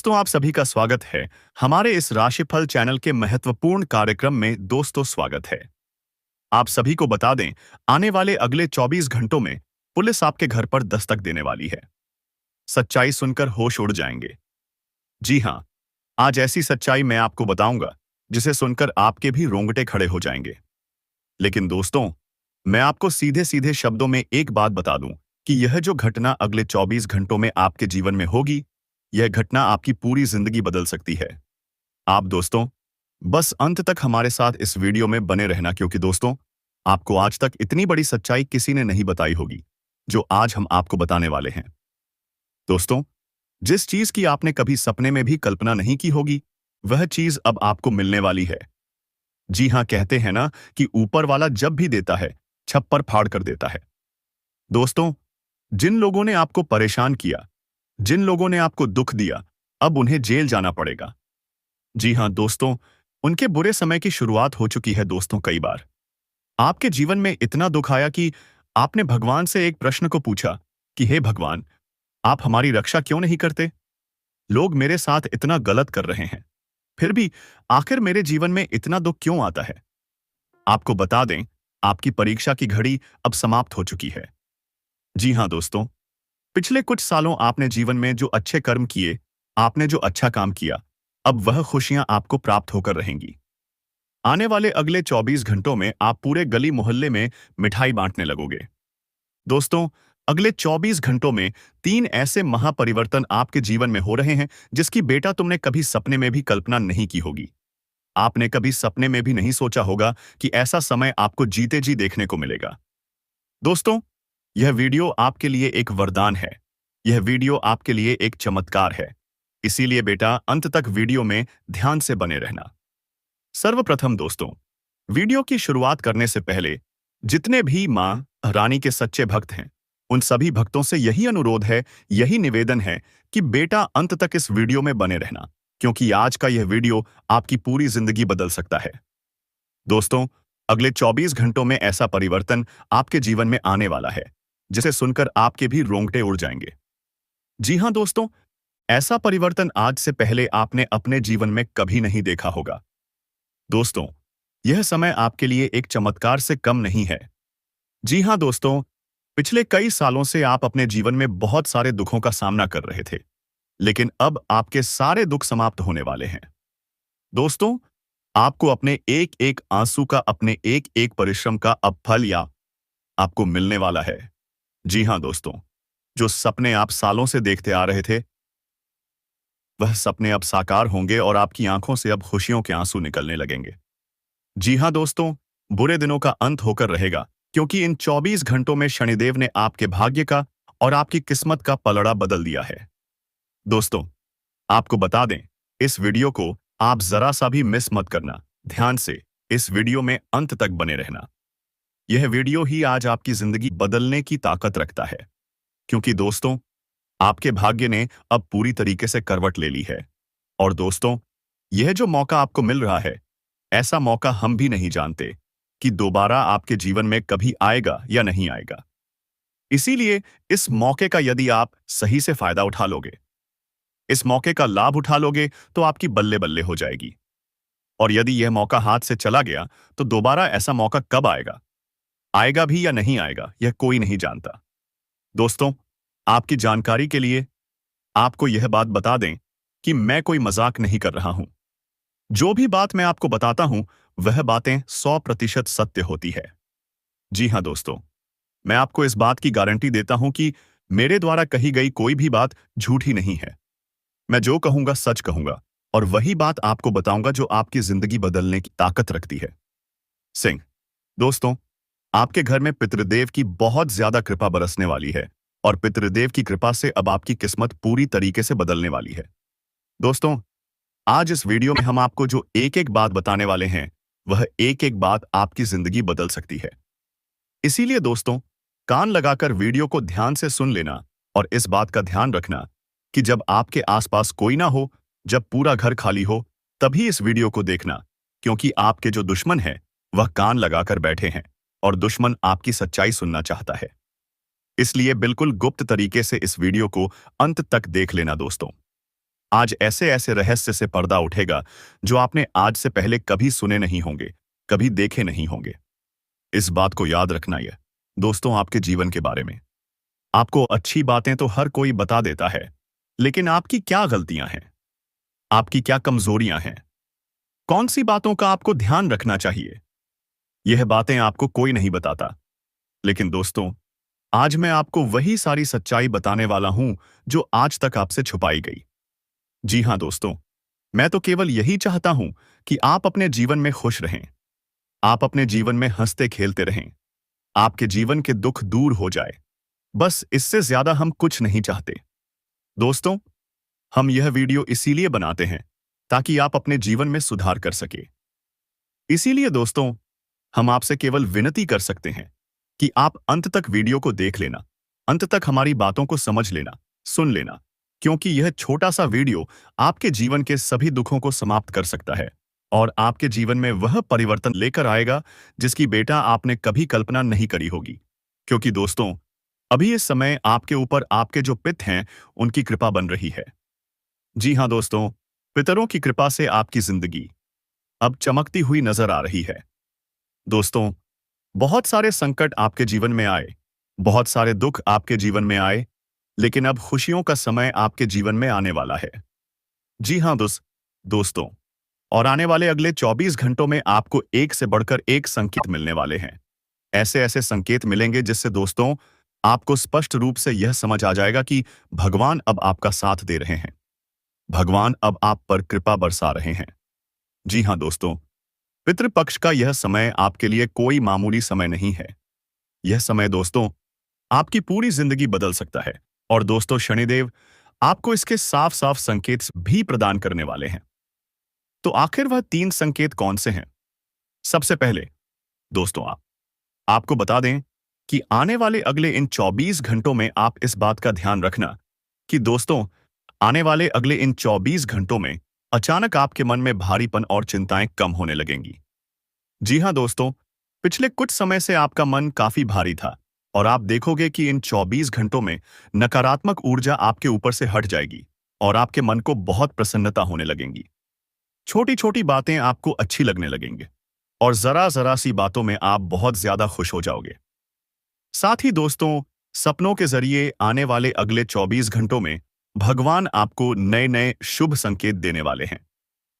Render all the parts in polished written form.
दोस्तों, आप सभी का स्वागत है हमारे इस राशिफल चैनल के महत्वपूर्ण कार्यक्रम में। दोस्तों, स्वागत है। आप सभी को बता दें, आने वाले अगले 24 घंटों में पुलिस आपके घर पर दस्तक देने वाली है। सच्चाई सुनकर होश उड़ जाएंगे। जी हां, आज ऐसी सच्चाई मैं आपको बताऊंगा जिसे सुनकर आपके भी रोंगटे खड़े हो जाएंगे। लेकिन दोस्तों, मैं आपको सीधे सीधे शब्दों में एक बात बता दूं कि यह जो घटना अगले 24 घंटों में आपके जीवन में होगी, यह घटना आपकी पूरी जिंदगी बदल सकती है। आप दोस्तों, बस अंत तक हमारे साथ इस वीडियो में बने रहना, क्योंकि दोस्तों, आपको आज तक इतनी बड़ी सच्चाई किसी ने नहीं बताई होगी जो आज हम आपको बताने वाले हैं। दोस्तों, जिस चीज की आपने कभी सपने में भी कल्पना नहीं की होगी, वह चीज अब आपको मिलने वाली है। जी हां, कहते हैं ना कि ऊपर वाला जब भी देता है, छप्पर फाड़ कर देता है। दोस्तों, जिन लोगों ने आपको परेशान किया, जिन लोगों ने आपको दुख दिया, अब उन्हें जेल जाना पड़ेगा। जी हां दोस्तों, उनके बुरे समय की शुरुआत हो चुकी है। दोस्तों, कई बार आपके जीवन में इतना दुख आया कि आपने भगवान से एक प्रश्न को पूछा कि हे भगवान, आप हमारी रक्षा क्यों नहीं करते? लोग मेरे साथ इतना गलत कर रहे हैं, फिर भी आखिर मेरे जीवन में इतना दुख क्यों आता है? आपको बता दें, आपकी परीक्षा की घड़ी अब समाप्त हो चुकी है। जी हां दोस्तों, पिछले कुछ सालों आपने जीवन में जो अच्छे कर्म किए, आपने जो अच्छा काम किया, अब वह खुशियां आपको प्राप्त होकर रहेंगी। आने वाले अगले 24 घंटों में आप पूरे गली मोहल्ले में मिठाई बांटने लगोगे। दोस्तों, अगले 24 घंटों में 3 ऐसे महापरिवर्तन आपके जीवन में हो रहे हैं जिसकी बेटा तुमने कभी सपने में भी कल्पना नहीं की होगी। आपने कभी सपने में भी नहीं सोचा होगा कि ऐसा समय आपको जीते जी देखने को मिलेगा। दोस्तों, यह वीडियो आपके लिए एक वरदान है। यह वीडियो आपके लिए एक चमत्कार है। इसीलिए बेटा, अंत तक वीडियो में ध्यान से बने रहना। सर्वप्रथम दोस्तों, वीडियो की शुरुआत करने से पहले जितने भी मां रानी के सच्चे भक्त हैं, उन सभी भक्तों से यही अनुरोध है, यही निवेदन है कि बेटा अंत तक इस वीडियो में बने रहना, क्योंकि आज का यह वीडियो आपकी पूरी जिंदगी बदल सकता है। दोस्तों, अगले 24 घंटों में ऐसा परिवर्तन आपके जीवन में आने वाला है जिसे सुनकर आपके भी रोंगटे उड़ जाएंगे। जी हां दोस्तों, ऐसा परिवर्तन आज से पहले आपने अपने जीवन में कभी नहीं देखा होगा। दोस्तों, यह समय आपके लिए एक चमत्कार से कम नहीं है। जी हां दोस्तों, पिछले कई सालों से आप अपने जीवन में बहुत सारे दुखों का सामना कर रहे थे, लेकिन अब आपके सारे दुख समाप्त होने वाले हैं। दोस्तों, आपको अपने एक एक आंसू का, अपने एक एक परिश्रम का अब फल या आपको मिलने वाला है। जी हां दोस्तों, जो सपने आप सालों से देखते आ रहे थे, वह सपने अब साकार होंगे और आपकी आंखों से अब खुशियों के आंसू निकलने लगेंगे। जी हां दोस्तों, बुरे दिनों का अंत होकर रहेगा, क्योंकि इन 24 घंटों में शनिदेव ने आपके भाग्य का और आपकी किस्मत का पलड़ा बदल दिया है। दोस्तों, आपको बता दें, इस वीडियो को आप जरा सा भी मिस मत करना। ध्यान से इस वीडियो में अंत तक बने रहना। यह वीडियो ही आज आपकी जिंदगी बदलने की ताकत रखता है, क्योंकि दोस्तों, आपके भाग्य ने अब पूरी तरीके से करवट ले ली है। और दोस्तों, यह जो मौका आपको मिल रहा है, ऐसा मौका हम भी नहीं जानते कि दोबारा आपके जीवन में कभी आएगा या नहीं आएगा। इसीलिए इस मौके का यदि आप सही से फायदा उठा लोगे, इस मौके का लाभ उठा लोगे, तो आपकी बल्ले बल्ले हो जाएगी। और यदि यह मौका हाथ से चला गया, तो दोबारा ऐसा मौका कब आएगा, आएगा भी या नहीं आएगा, यह कोई नहीं जानता। दोस्तों, आपकी जानकारी के लिए आपको यह बात बता दें कि मैं कोई मजाक नहीं कर रहा हूं। जो भी बात मैं आपको बताता हूं, वह बातें 100% सत्य होती है। जी हां दोस्तों, मैं आपको इस बात की गारंटी देता हूं कि मेरे द्वारा कही गई कोई भी बात झूठी नहीं है। मैं जो कहूंगा सच कहूंगा, और वही बात आपको बताऊंगा जो आपकी जिंदगी बदलने की ताकत रखती है। सिंह, दोस्तों, आपके घर में पितृदेव की बहुत ज्यादा कृपा बरसने वाली है, और पितृदेव की कृपा से अब आपकी किस्मत पूरी तरीके से बदलने वाली है। दोस्तों, आज इस वीडियो में हम आपको जो एक एक बात बताने वाले हैं, वह एक एक बात आपकी जिंदगी बदल सकती है। इसीलिए दोस्तों, कान लगाकर वीडियो को ध्यान से सुन लेना, और इस बात का ध्यान रखना कि जब आपके आसपास कोई ना हो, जब पूरा घर खाली हो, तभी इस वीडियो को देखना, क्योंकि आपके जो दुश्मन है, वह कान लगाकर बैठे हैं, और दुश्मन आपकी सच्चाई सुनना चाहता है। इसलिए बिल्कुल गुप्त तरीके से इस वीडियो को अंत तक देख लेना दोस्तों। आज ऐसे ऐसे रहस्य से पर्दा उठेगा जो आपने आज से पहले कभी सुने नहीं होंगे, कभी देखे नहीं होंगे। इस बात को याद रखना है दोस्तों, आपके जीवन के बारे में। आपको अच्छी बातें तो हर कोई बता देता है, लेकिन आपकी क्या गलतियां हैं, आपकी क्या कमजोरियां हैं, कौन सी बातों का आपको ध्यान रखना चाहिए, यह बातें आपको कोई नहीं बताता। लेकिन दोस्तों, आज मैं आपको वही सारी सच्चाई बताने वाला हूं जो आज तक आपसे छुपाई गई। जी हां दोस्तों, मैं तो केवल यही चाहता हूं कि आप अपने जीवन में खुश रहें, आप अपने जीवन में हंसते खेलते रहें, आपके जीवन के दुख दूर हो जाए। बस इससे ज्यादा हम कुछ नहीं चाहते। दोस्तों, हम यह वीडियो इसीलिए बनाते हैं ताकि आप अपने जीवन में सुधार कर सके। इसीलिए दोस्तों, हम आपसे केवल विनती कर सकते हैं कि आप अंत तक वीडियो को देख लेना, अंत तक हमारी बातों को समझ लेना, सुन लेना, क्योंकि यह छोटा सा वीडियो आपके जीवन के सभी दुखों को समाप्त कर सकता है और आपके जीवन में वह परिवर्तन लेकर आएगा जिसकी बेटा आपने कभी कल्पना नहीं करी होगी। क्योंकि दोस्तों, अभी इस समय आपके ऊपर आपके जो पिता हैं उनकी कृपा बन रही है। जी हाँ दोस्तों, पितरों की कृपा से आपकी जिंदगी अब चमकती हुई नजर आ रही है। दोस्तों, बहुत सारे संकट आपके जीवन में आए, बहुत सारे दुख आपके जीवन में आए, लेकिन अब खुशियों का समय आपके जीवन में आने वाला है। जी हाँ दोस्तों, और आने वाले अगले 24 घंटों में आपको एक से बढ़कर एक संकेत मिलने वाले हैं। ऐसे ऐसे संकेत मिलेंगे जिससे दोस्तों, आपको स्पष्ट रूप से यह समझ आ जाएगा कि भगवान अब आपका साथ दे रहे हैं, भगवान अब आप पर कृपा बरसा रहे हैं। जी हाँ दोस्तों, पितृपक्ष का यह समय आपके लिए कोई मामूली समय नहीं है। यह समय दोस्तों, आपकी पूरी जिंदगी बदल सकता है। और दोस्तों, शनिदेव आपको इसके साफ साफ संकेत भी प्रदान करने वाले हैं। तो आखिर वह 3 संकेत कौन से हैं? सबसे पहले दोस्तों, आपको बता दें कि आने वाले अगले इन 24 घंटों में आप इस बात का ध्यान रखना कि दोस्तों, आने वाले अगले इन 24 घंटों में अचानक आपके मन में भारीपन और चिंताएं कम होने लगेंगी। जी हाँ दोस्तों, पिछले कुछ समय से आपका मन काफी भारी था और आप देखोगे कि इन 24 घंटों में नकारात्मक ऊर्जा आपके ऊपर से हट जाएगी और आपके मन को बहुत प्रसन्नता होने लगेंगी। छोटी छोटी बातें आपको अच्छी लगने लगेंगी और जरा जरा सी बातों में आप बहुत ज्यादा खुश हो जाओगे। साथ ही दोस्तों, सपनों के जरिए आने वाले अगले 24 घंटों में भगवान आपको नए नए शुभ संकेत देने वाले हैं।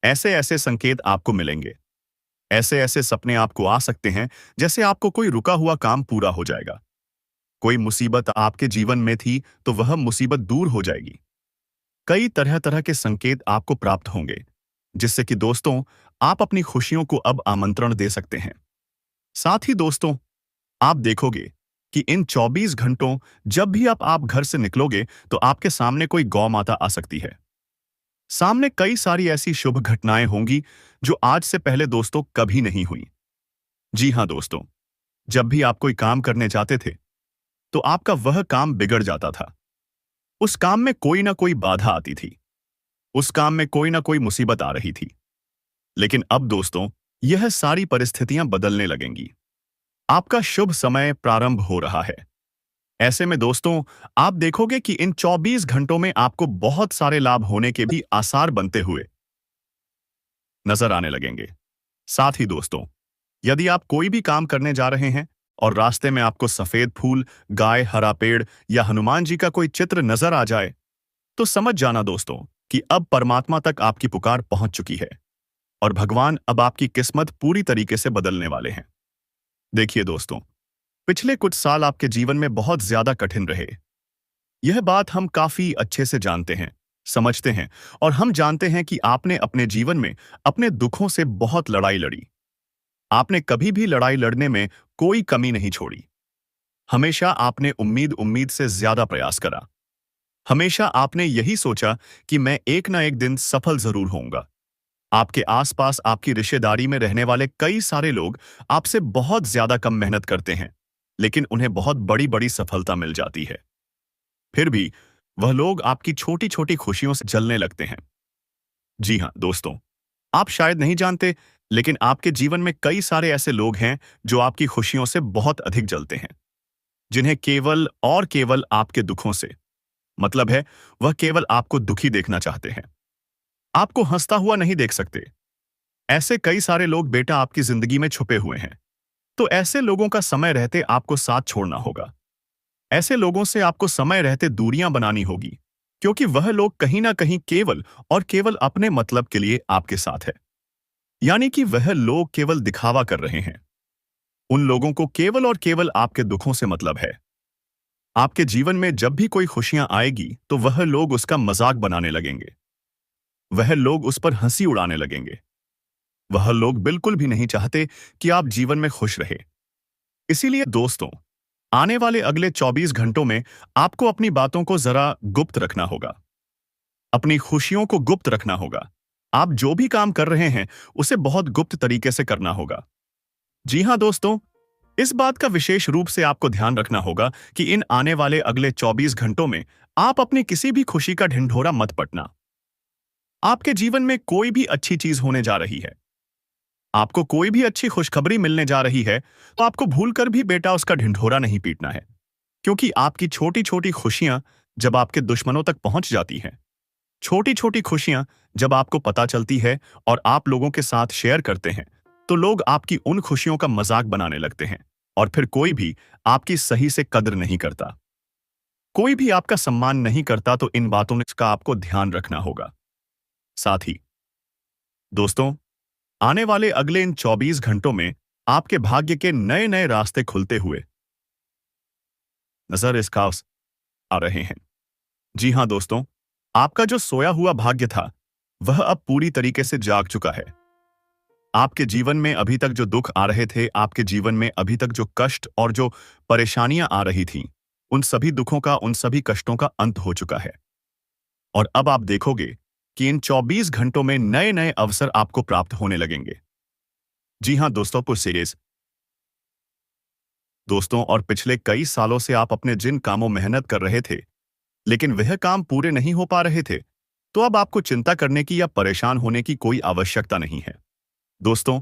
ऐसे ऐसे संकेत आपको मिलेंगे, ऐसे ऐसे सपने आपको आ सकते हैं जैसे आपको कोई रुका हुआ काम पूरा हो जाएगा, कोई मुसीबत आपके जीवन में थी तो वह मुसीबत दूर हो जाएगी। कई तरह तरह के संकेत आपको प्राप्त होंगे जिससे कि दोस्तों, आप अपनी खुशियों को अब आमंत्रण दे सकते हैं। साथ ही दोस्तों, आप देखोगे कि इन 24 घंटों जब भी आप घर से निकलोगे तो आपके सामने कोई गौ माता आ सकती है। सामने कई सारी ऐसी शुभ घटनाएं होंगी जो आज से पहले दोस्तों कभी नहीं हुई। जी हां दोस्तों, जब भी आप कोई काम करने जाते थे तो आपका वह काम बिगड़ जाता था। उस काम में कोई ना कोई बाधा आती थी, उस काम में कोई ना कोई मुसीबत आ रही थी। लेकिन अब दोस्तों, यह सारी परिस्थितियां बदलने लगेंगी। आपका शुभ समय प्रारंभ हो रहा है। ऐसे में दोस्तों, आप देखोगे कि इन 24 घंटों में आपको बहुत सारे लाभ होने के भी आसार बनते हुए नजर आने लगेंगे। साथ ही दोस्तों, यदि आप कोई भी काम करने जा रहे हैं और रास्ते में आपको सफेद फूल, गाय, हरा पेड़ या हनुमान जी का कोई चित्र नजर आ जाए तो समझ जाना दोस्तों कि अब परमात्मा तक आपकी पुकार पहुंच चुकी है और भगवान अब आपकी किस्मत पूरी तरीके से बदलने वाले हैं। देखिए दोस्तों, पिछले कुछ साल आपके जीवन में बहुत ज्यादा कठिन रहे। यह बात हम काफी अच्छे से जानते हैं, समझते हैं और हम जानते हैं कि आपने अपने जीवन में अपने दुखों से बहुत लड़ाई लड़ी। आपने कभी भी लड़ाई लड़ने में कोई कमी नहीं छोड़ी। हमेशा आपने उम्मीद से ज्यादा प्रयास करा। हमेशा आपने यही सोचा कि मैं एक ना एक दिन सफल जरूर होऊंगा। आपके आसपास आपकी रिश्तेदारी में रहने वाले कई सारे लोग आपसे बहुत ज्यादा कम मेहनत करते हैं, लेकिन उन्हें बहुत बड़ी बड़ी सफलता मिल जाती है। फिर भी वह लोग आपकी छोटी छोटी खुशियों से जलने लगते हैं। जी हाँ दोस्तों, आप शायद नहीं जानते, लेकिन आपके जीवन में कई सारे ऐसे लोग हैं जो आपकी खुशियों से बहुत अधिक जलते हैं, जिन्हें केवल और केवल आपके दुखों से मतलब है, वह केवल आपको दुखी देखना चाहते हैं। आपको हंसता हुआ नहीं देख सकते। ऐसे कई सारे लोग बेटा आपकी जिंदगी में छुपे हुए हैं। तो ऐसे लोगों का समय रहते आपको साथ छोड़ना होगा। ऐसे लोगों से आपको समय रहते दूरियां बनानी होगी, क्योंकि वह लोग कहीं ना कहीं केवल और केवल अपने मतलब के लिए आपके साथ है। यानी कि वह लोग केवल दिखावा कर रहे हैं। उन लोगों को केवल और केवल आपके दुखों से मतलब है। आपके जीवन में जब भी कोई खुशियां आएगी तो वह लोग उसका मजाक बनाने लगेंगे। वह लोग उस पर हंसी उड़ाने लगेंगे। वह लोग बिल्कुल भी नहीं चाहते कि आप जीवन में खुश रहे। इसीलिए दोस्तों, आने वाले अगले 24 घंटों में आपको अपनी बातों को जरा गुप्त रखना होगा। अपनी खुशियों को गुप्त रखना होगा। आप जो भी काम कर रहे हैं उसे बहुत गुप्त तरीके से करना होगा। जी हां दोस्तों, इस बात का विशेष रूप से आपको ध्यान रखना होगा कि इन आने वाले अगले 24 घंटों में आप अपनी किसी भी खुशी का ढिंढोरा मत पटना। आपके जीवन में कोई भी अच्छी चीज होने जा रही है, आपको कोई भी अच्छी खुशखबरी मिलने जा रही है, तो आपको भूलकर भी बेटा उसका ढिंढोरा नहीं पीटना है। क्योंकि आपकी छोटी छोटी खुशियां जब आपके दुश्मनों तक पहुंच जाती हैं, छोटी छोटी खुशियां जब आपको पता चलती है और आप लोगों के साथ शेयर करते हैं, तो लोग आपकी उन खुशियों का मजाक बनाने लगते हैं। और फिर कोई भी आपकी सही से कद्र नहीं करता, कोई भी आपका सम्मान नहीं करता। तो इन बातों का आपको ध्यान रखना होगा। साथ ही दोस्तों, आने वाले अगले इन 24 घंटों में आपके भाग्य के नए नए रास्ते खुलते हुए नजर इसका आ रहे हैं। जी हां दोस्तों, आपका जो सोया हुआ भाग्य था वह अब पूरी तरीके से जाग चुका है। आपके जीवन में अभी तक जो दुख आ रहे थे, आपके जीवन में अभी तक जो कष्ट और जो परेशानियां आ रही थीं, उन सभी दुखों का, उन सभी कष्टों का अंत हो चुका है। और अब आप देखोगे कि इन 24 घंटों में नए नए अवसर आपको प्राप्त होने लगेंगे। जी हां दोस्तों, सीरीज दोस्तों, और पिछले कई सालों से आप अपने जिन कामों मेहनत कर रहे थे, लेकिन वह काम पूरे नहीं हो पा रहे थे, तो अब आपको चिंता करने की या परेशान होने की कोई आवश्यकता नहीं है। दोस्तों,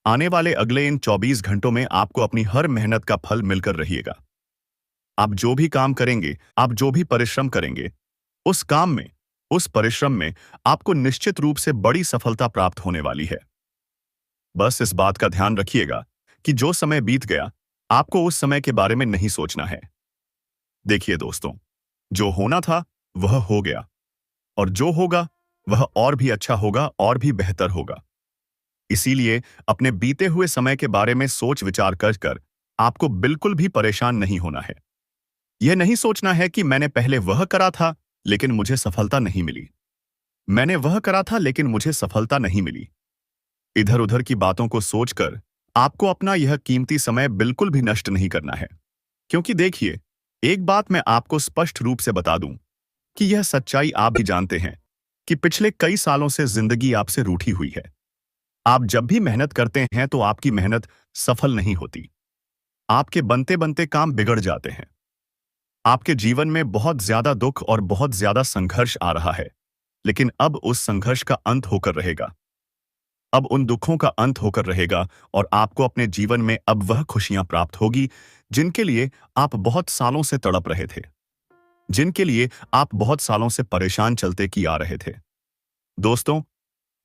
आने वाले अगले इन 24 घंटों में आपको अपनी हर मेहनत का फल मिलकर रहिएगा। आप जो भी काम करेंगे, आप जो भी परिश्रम करेंगे, उस काम में, उस परिश्रम में आपको निश्चित रूप से बड़ी सफलता प्राप्त होने वाली है। बस इस बात का ध्यान रखिएगा कि जो समय बीत गया, आपको उस समय के बारे में नहीं सोचना है। देखिए दोस्तों, जो होना था वह हो गया, और जो होगा वह और भी अच्छा होगा और भी बेहतर होगा। इसीलिए अपने बीते हुए समय के बारे में सोच विचार कर आपको बिल्कुल भी परेशान नहीं होना है। यह नहीं सोचना है कि मैंने पहले वह करा था लेकिन मुझे सफलता नहीं मिली, मैंने वह करा था लेकिन मुझे सफलता नहीं मिली। इधर उधर की बातों को सोचकर आपको अपना यह कीमती समय बिल्कुल भी नष्ट नहीं करना है। क्योंकि देखिए, एक बात मैं आपको स्पष्ट रूप से बता दूं कि यह सच्चाई आप भी जानते हैं कि पिछले कई सालों से जिंदगी आपसे रूठी हुई है। आप जब भी मेहनत करते हैं तो आपकी मेहनत सफल नहीं होती। आपके बनते बनते काम बिगड़ जाते हैं। आपके जीवन में बहुत ज्यादा दुख और बहुत ज्यादा संघर्ष आ रहा है, लेकिन अब उस संघर्ष का अंत होकर रहेगा। अब उन दुखों का अंत होकर रहेगा और आपको अपने जीवन में अब वह खुशियां प्राप्त होगी जिनके लिए आप बहुत सालों से तड़प रहे थे, जिनके लिए आप बहुत सालों से परेशान चलते की आ रहे थे। दोस्तों,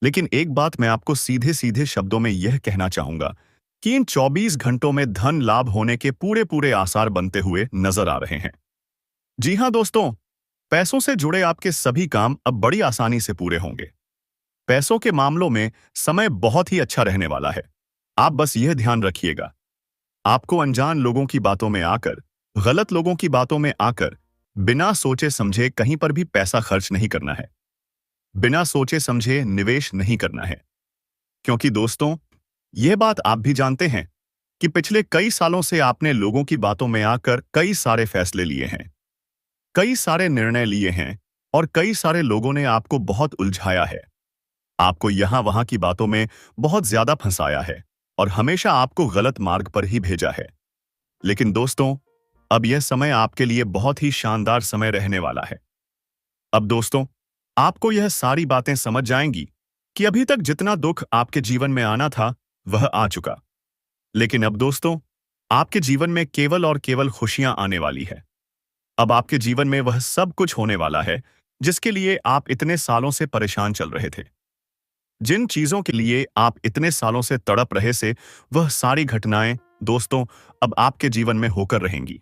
लेकिन एक बात मैं आपको सीधे सीधे शब्दों में यह कहना चाहूंगा कि इन 24 घंटों में धन लाभ होने के पूरे पूरे आसार बनते हुए नजर आ रहे हैं। जी हां दोस्तों, पैसों से जुड़े आपके सभी काम अब बड़ी आसानी से पूरे होंगे। पैसों के मामलों में समय बहुत ही अच्छा रहने वाला है। आप बस यह ध्यान रखिएगा, आपको अनजान लोगों की बातों में आकर, गलत लोगों की बातों में आकर बिना सोचे समझे कहीं पर भी पैसा खर्च नहीं करना है। बिना सोचे समझे निवेश नहीं करना है। क्योंकि दोस्तों, यह बात आप भी जानते हैं कि पिछले कई सालों से आपने लोगों की बातों में आकर कई सारे फैसले लिए हैं, कई सारे निर्णय लिए हैं, और कई सारे लोगों ने आपको बहुत उलझाया है, आपको यहां वहां की बातों में बहुत ज्यादा फंसाया है और हमेशा आपको गलत मार्ग पर ही भेजा है। लेकिन दोस्तों, अब यह समय आपके लिए बहुत ही शानदार समय रहने वाला है। अब दोस्तों, आपको यह सारी बातें समझ जाएंगी कि अभी तक जितना दुख आपके जीवन में आना था वह आ चुका, लेकिन अब दोस्तों, आपके जीवन में केवल और केवल खुशियां आने वाली है। अब आपके जीवन में वह सब कुछ होने वाला है जिसके लिए आप इतने सालों से परेशान चल रहे थे। जिन चीजों के लिए आप इतने सालों से तड़प रहे से, वह सारी घटनाएं, दोस्तों, अब आपके जीवन में होकर रहेंगी।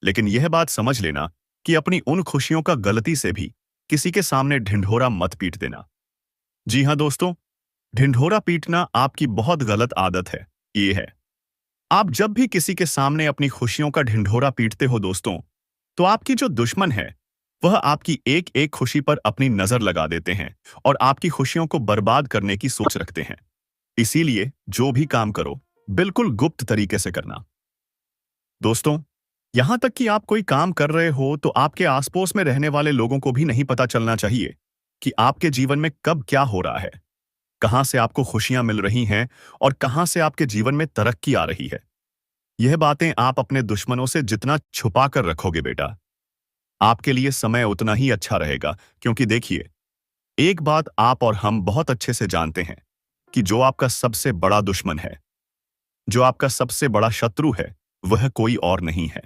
लेकिन यह बात समझ लेना कि अपनी उन खुशियों का गलती से भी किसी के सामने ढिंढोरा मत पीट देना। जी हाँ दोस्तों, ढिंढोरा पीटना आपकी बहुत गलत आदत है। ये है, आप जब भी किसी के सामने अपनी खुशियों का ढिंढोरा पीटते हो दोस्तों, तो आपकी जो दुश्मन है, वह आपकी एक एक खुशी पर अपनी नजर लगा देते हैं और आपकी खुशियों को बर्बाद करने की सोच रखते हैं। इसीलिए जो भी काम करो, बिल्कुल गुप्त तरीके से करना। दोस्तों, यहां तक कि आप कोई काम कर रहे हो तो आपके आसपास में रहने वाले लोगों को भी नहीं पता चलना चाहिए कि आपके जीवन में कब क्या हो रहा है, कहां से आपको खुशियां मिल रही हैं और कहां से आपके जीवन में तरक्की आ रही है। यह बातें आप अपने दुश्मनों से जितना छुपा कर रखोगे बेटा, आपके लिए समय उतना ही अच्छा रहेगा। क्योंकि देखिए, एक बात आप और हम बहुत अच्छे से जानते हैं कि जो आपका सबसे बड़ा दुश्मन है, जो आपका सबसे बड़ा शत्रु है, वह कोई और नहीं है।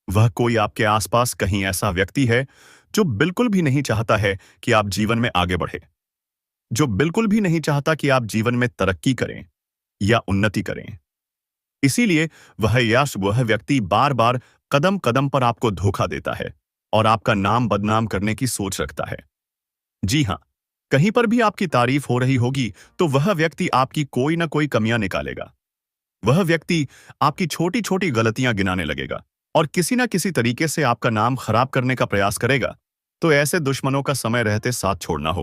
वह कोई आपके आसपास कहीं ऐसा व्यक्ति है जो बिल्कुल भी नहीं चाहता है कि आप जीवन में आगे बढ़े, जो बिल्कुल भी नहीं चाहता कि आप जीवन में तरक्की करें या उन्नति करें। इसीलिए वह व्यक्ति बार बार कदम कदम पर आपको धोखा देता है और आपका नाम बदनाम करने की सोच रखता है। जी हाँ, कहीं पर भी आपकी तारीफ हो रही होगी तो वह व्यक्ति आपकी कोई ना कोई कमियां निकालेगा। वह व्यक्ति आपकी छोटी छोटी गलतियां गिनाने लगेगा और किसी ना किसी तरीके से आपका नाम खराब करने का प्रयास करेगा। तो ऐसे दुश्मनों का समय रहते साथ छोड़ना होगा।